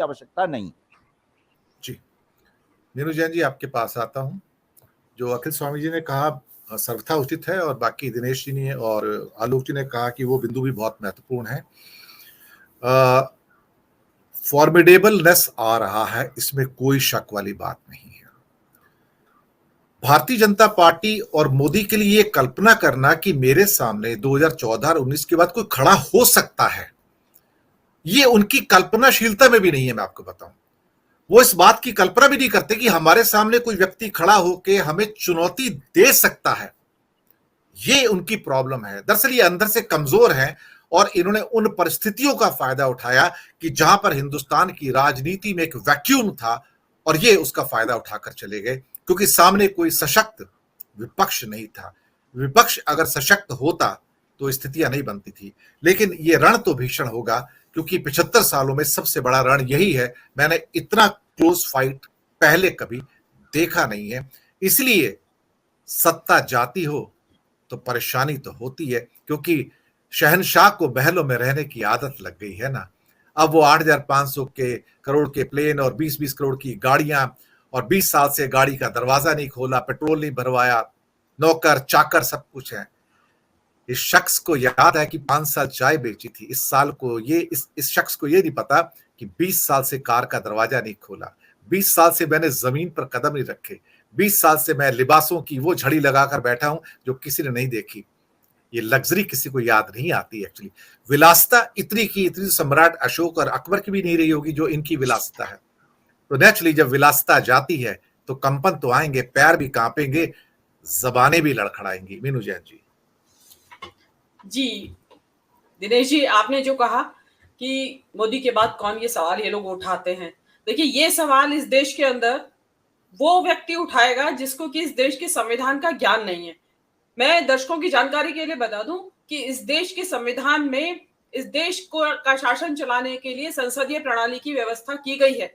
की आवश्यकता नहीं। जी, नीनू जैन जी, आपके पास आता हूं। जो अखिल स्वामी जी ने कहा सर्वथा उचित है, और बाकी दिनेश जी ने और आलोक जी ने कहा कि वो बिंदु भी बहुत महत्वपूर्ण है। फॉर्मिडेबलनेस आ रहा है, इसमें कोई शक वाली बात नहीं है। भारतीय जनता पार्टी और मोदी के लिए ये कल्पना करना कि मेरे सामने 2014 और 19 के बाद कोई खड़ा हो सकता है, ये उनकी कल्पनाशीलता में भी नहीं है। मैं आपको बताऊं, वो इस बात की कल्पना भी नहीं करते कि हमारे सामने कोई व्यक्ति खड़ा होकर हमें चुनौती दे सकता है। ये उनकी प्रॉब्लम है। दरअसल ये अंदर से कमजोर है, और इन्होंने उन परिस्थितियों का फायदा उठाया कि जहां पर हिंदुस्तान की राजनीति में एक वैक्यूम था, और ये उसका फायदा उठाकर चले गए, क्योंकि सामने कोई सशक्त विपक्ष नहीं था। विपक्ष अगर सशक्त होता तो स्थितियां नहीं बनती थी। लेकिन ये रण तो भीषण होगा, क्योंकि 75 सालों में सबसे बड़ा रण यही है। मैंने इतना क्लोज फाइट पहले कभी देखा नहीं है। इसलिए सत्ता जाती हो तो परेशानी तो होती है, क्योंकि शहनशाह को महलों में रहने की आदत लग गई है ना। अब वो 8,500 के करोड़ के प्लेन और 20-20 करोड़ की गाड़ियां, और 20 साल से गाड़ी का दरवाजा नहीं खोला, पेट्रोल नहीं भरवाया, नौकर चाकर सब कुछ है। इस शख्स को याद है कि 5 साल चाय बेची थी। इस साल को ये इस शख्स को ये नहीं पता कि 20 साल से कार का दरवाजा नहीं खोला, 20 साल से मैंने जमीन पर कदम नहीं रखे, 20 साल से मैं लिबासों की वो झड़ी लगाकर बैठा हूं जो किसी ने नहीं देखी। ये लग्जरी किसी को याद नहीं आती। एक्चुअली विलासिता इतनी की इतनी सम्राट अशोक और अकबर की भी नहीं रही होगी जो इनकी विलासिता है। तो नेचुरली जब विलासिता जाती है तो कंपन तो आएंगे, पैर भी कांपेंगे, जबानें भी लड़खड़ाएंगी। मीनू जैन जी। जी दिनेश जी, आपने जो कहा कि मोदी के बाद कौन, ये सवाल ये लोग उठाते हैं। देखिए, ये सवाल इस देश के अंदर वो व्यक्ति उठाएगा जिसको कि इस देश के संविधान का ज्ञान नहीं है। मैं दर्शकों की जानकारी के लिए बता दूं कि इस देश के संविधान में इस देश को का शासन चलाने के लिए संसदीय प्रणाली की व्यवस्था की गई है।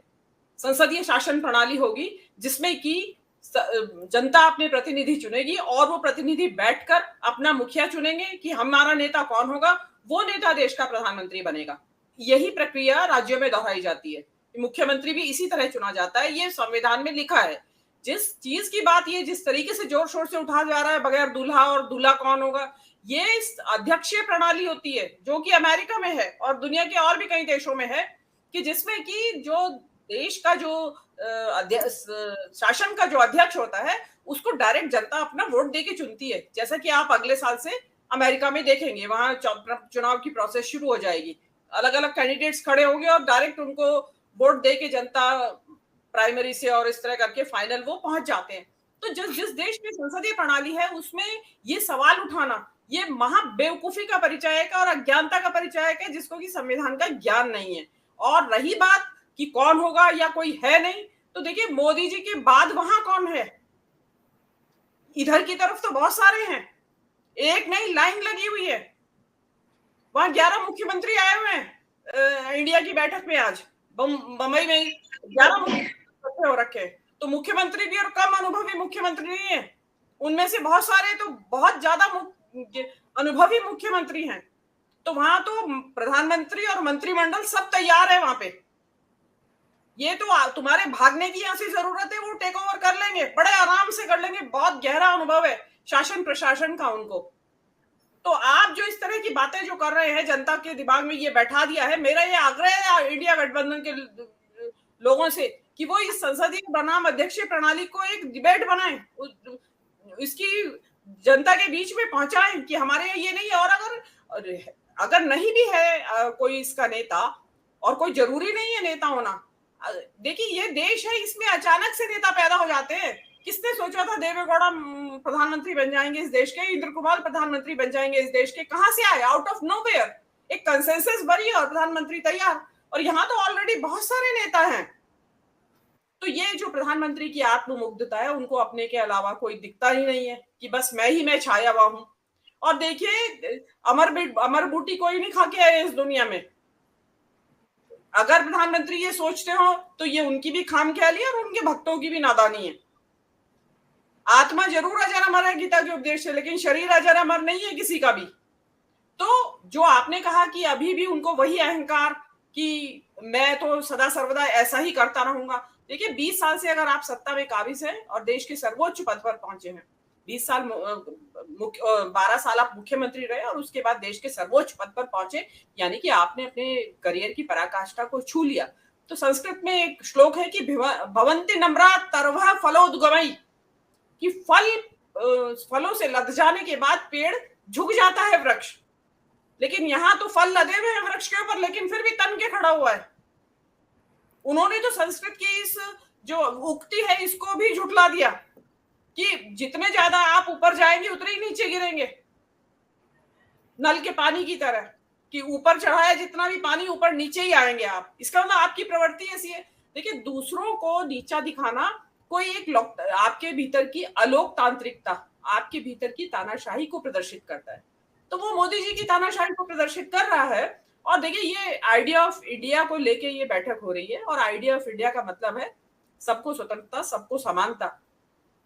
संसदीय शासन प्रणाली होगी जिसमें कि जनता अपने प्रतिनिधि चुनेगी, और वो प्रतिनिधि बैठकर अपना मुखिया चुनेंगे कि हमारा नेता कौन होगा, वो नेता देश का प्रधानमंत्री बनेगा। यही प्रक्रिया राज्यों में दोहराई जाती है। मुख्यमंत्री भी इसी तरह चुना जाता है, ये संविधान में लिखा है। जिस चीज की बात ये जिस तरीके से जोर शोर से उठाया जा रहा है, बगैर दूल्हा और दूल्हा कौन होगा, ये अध्यक्षीय प्रणाली होती है जो कि अमेरिका में है और दुनिया के और भी कई देशों में है, कि जिसमें कि जो देश का जो शासन का जो अध्यक्ष होता है उसको डायरेक्ट जनता अपना वोट देके चुनती है। जैसा कि आप अगले साल से अमेरिका में देखेंगे, वहां चुनाव की प्रोसेस शुरू हो जाएगी। अलग अलग कैंडिडेट्स खड़े होंगे और डायरेक्ट उनको वोट दे के जनता प्राइमरी से और इस तरह करके फाइनल वो पहुंच जाते हैं। तो जिस देश में संसदीय प्रणाली है उसमें ये सवाल उठाना ये महा बेवकूफी का परिचायक है और अज्ञानता का परिचायक है, जिसको कि संविधान का ज्ञान नहीं है। और रही बात कि कौन होगा या कोई है नहीं, तो देखिए मोदी जी के बाद वहां कौन है? इधर की तरफ तो बहुत सारे हैं, एक नहीं लाइन लगी हुई है। वहां 11 मुख्यमंत्री आए हुए हैं इंडिया की बैठक में। आज बम्बई में 11 मुख्यमंत्री हो रखे, तो मुख्यमंत्री भी और कम अनुभवी मुख्यमंत्री नहीं है। उनमें से बहुत सारे तो बहुत ज्यादा अनुभवी मुख्यमंत्री हैं। तो वहां तो प्रधानमंत्री और मंत्रिमंडल सब तैयार है वहां पे। ये तो तुम्हारे भागने की यहाँ से जरूरत है, वो टेक ओवर कर लेंगे, बड़े आराम से कर लेंगे। बहुत गहरा अनुभव है शासन प्रशासन का उनको। तो आप जो इस तरह की बातें जो कर रहे हैं, जनता के दिमाग में ये बैठा दिया है। मेरा ये आग्रह है इंडिया गठबंधन के लोगों से कि वो इस संसदीय बनाम अध्यक्षीय प्रणाली को एक डिबेट बनाएं, इसकी जनता के बीच में पहुंचाएं कि हमारे यहाँ ये नहीं है। और अगर नहीं भी है कोई इसका नेता, और कोई जरूरी नहीं है नेता होना। देखिए ये देश है, इसमें अचानक से नेता पैदा हो जाते हैं। किसने सोचा था देवेगौड़ा प्रधानमंत्री बन जाएंगे इस देश के, इंद्र कुमार प्रधानमंत्री बन जाएंगे इस देश के? कहां से आए? आउट ऑफ नोवेयर एक कंसेंसस बनी और प्रधानमंत्री तैयार। और यहाँ तो ऑलरेडी बहुत सारे नेता हैं। तो ये जो प्रधानमंत्री की आत्ममुग्धता है, उनको अपने के अलावा कोई दिखता ही नहीं है कि बस मैं छाया हुआ हूं। और देखिए अमर बूटी कोई नहीं खा के आए इस दुनिया में। अगर प्रधानमंत्री ये सोचते हो तो ये उनकी भी खामख्याली है और उनके भक्तों की भी नादानी है। आत्मा जरूर अजर अमर है गीता के उपदेश से, लेकिन शरीर अजर अमर नहीं है किसी का भी। तो जो आपने कहा कि अभी भी उनको वही अहंकार कि मैं तो सदा सर्वदा ऐसा ही करता रहूंगा। देखिए 20 साल से अगर आप सत्ता में काबिज हैं और देश के सर्वोच्च पद पर पहुंचे हैं, 20 साल 12 साल आप मुख्यमंत्री रहे और उसके बाद देश के सर्वोच्च पद पर पहुंचे, यानी कि आपने अपने करियर की पराकाष्ठा को छू लिया। तो संस्कृत में एक श्लोक है कि भवन्ति नम्रा तरवा फलोद्गमई, कि फलों से लद जाने के बाद पेड़ झुक जाता है वृक्ष, लेकिन यहां तो फल लदे हुए हैं वृक्ष के ऊपर, लेकिन फिर भी तन के खड़ा हुआ है। उन्होंने तो संस्कृत की इस जो उक्ति है इसको भी झुठला दिया कि जितने ज्यादा आप ऊपर जाएंगे उतने ही नीचे गिरेंगे, नल के पानी की तरह, कि ऊपर चढ़ाया जितना भी पानी ऊपर नीचे ही आएंगे आप। इसका मतलब आपकी प्रवृत्ति ऐसी है। देखिए दूसरों को नीचा दिखाना कोई एक आपके भीतर की अलोकतांत्रिकता, आपके भीतर की तानाशाही को प्रदर्शित करता है। तो वो मोदी जी की तानाशाही को प्रदर्शित कर रहा है। और देखिए ये आइडिया ऑफ इंडिया को लेके ये बैठक हो रही है, और आइडिया ऑफ इंडिया का मतलब है सबको स्वतंत्रता, सबको समानता,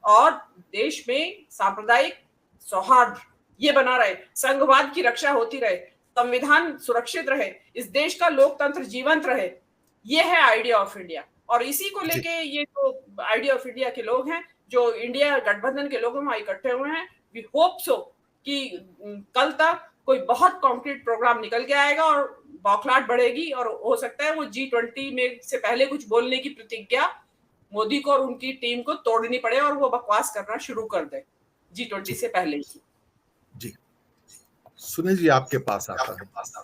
और देश में सांप्रदायिक सौहार्द ये बना रहे, संघवाद की रक्षा होती रहे, संविधान सुरक्षित रहे, इस देश का लोकतंत्र जीवंत रहे। ये है आइडिया ऑफ इंडिया। और इसी को लेके ये जो आइडिया ऑफ इंडिया के लोग हैं, जो इंडिया गठबंधन के लोग वहां इकट्ठे हुए हैं, वी होप सो कि कल तक कोई बहुत कॉन्क्रीट प्रोग्राम निकल के आएगा और बौखलाहट बढ़ेगी, और हो सकता है वो G20 में से पहले कुछ बोलने की प्रतिज्ञा मोदी को और उनकी टीम को तोड़नी पड़े और वो बकवास करना शुरू कर दे G20 से पहले ही। जी सुनील जी, आपके पास आता है।